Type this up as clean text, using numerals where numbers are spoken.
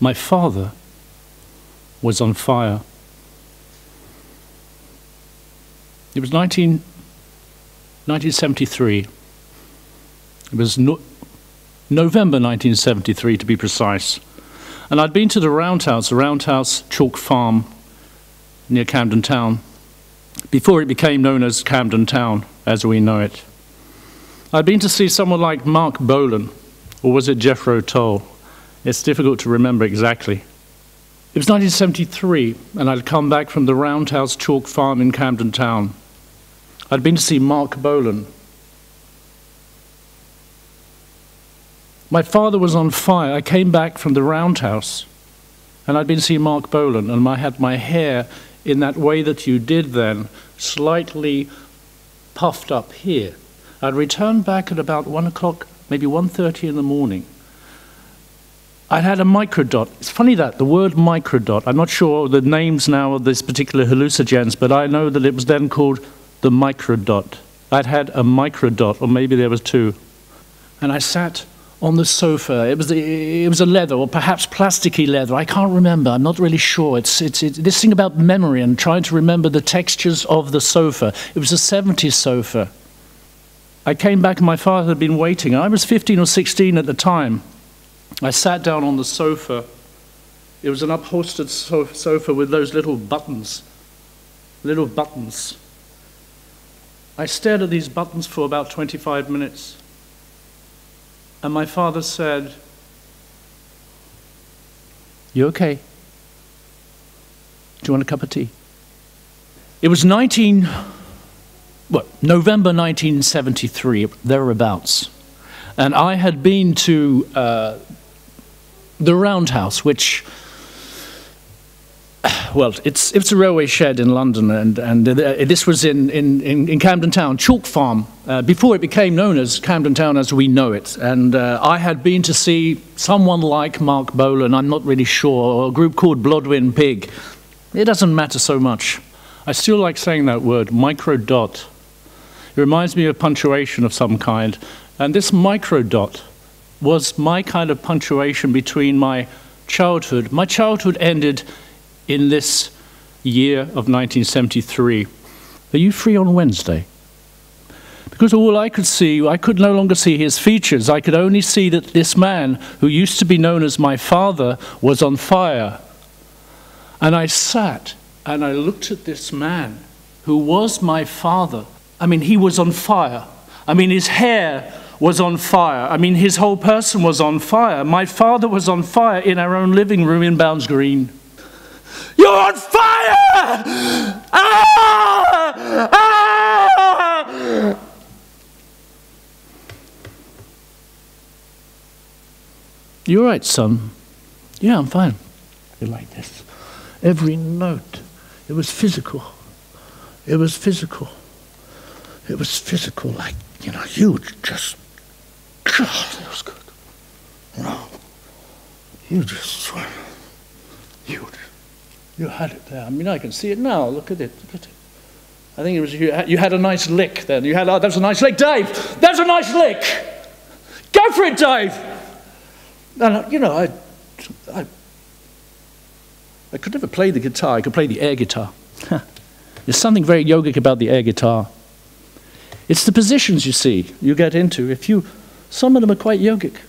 My father was on fire. It was 1973. It was November 1973, to be precise. And I'd been to the Roundhouse Chalk Farm near Camden Town, before it became known as Camden Town, as we know it. I'd been to see someone like Mark Bolan, or was it Jethro Tull? It's difficult to remember exactly. It was 1973, and I'd come back from the Roundhouse Chalk Farm in Camden Town. I'd been to see Mark Bolan. My father was on fire. I came back from the Roundhouse, and I'd been to see Mark Bolan, and I had my hair in that way that you did then, slightly puffed up here. I'd returned back at about 1 o'clock, maybe 1:30 in the morning. I'd had a microdot. It's funny that, the word microdot, I'm not sure the names now of this particular hallucinogens, but I know that it was then called the microdot. I'd had a microdot, or maybe there was two. And I sat on the sofa. It was a leather, or perhaps plasticky leather. I can't remember. I'm not really sure. It's this thing about memory and trying to remember the textures of the sofa. It was a 70s sofa. I came back and my father had been waiting. I was 15 or 16 at the time. I sat down on the sofa. It was an upholstered sofa with those little buttons. Little buttons. I stared at these buttons for about 25 minutes. And my father said, "You okay? Do you want a cup of tea?" It was November 1973, thereabouts. And I had been to the Roundhouse, which, well, it's a railway shed in London, and this was in Camden Town, Chalk Farm, before it became known as Camden Town as we know it. And I had been to see someone like Mark Bolan, I'm not really sure, or a group called Blodwyn Pig. It doesn't matter so much. I still like saying that word, microdot. It reminds me of punctuation of some kind. And this microdot was my kind of punctuation between my childhood. My childhood ended in this year of 1973. Are you free on Wednesday? Because all I could see, I could no longer see his features. I could only see that this man, who used to be known as my father, was on fire. And I sat and I looked at this man, who was my father. I mean, he was on fire. I mean, his hair was on fire. I mean, his whole person was on fire. My father was on fire in our own living room in Bounds Green. "You're on fire! Ah! Ah!" "You all right, son?" "Yeah, I'm fine." You're like this. Every note. It was physical. It was physical. It was physical, like, you just, God, it was good. You had it there. I mean, I can see it now. Look at it. Look at it. I think it was you had a nice lick then. You had, that was a nice lick. Dave, that's a nice lick. Go for it, Dave. And, I could never play the guitar. I could play the air guitar. There's something very yogic about the air guitar. It's the positions, you see, you get into. Some of them are quite yogic.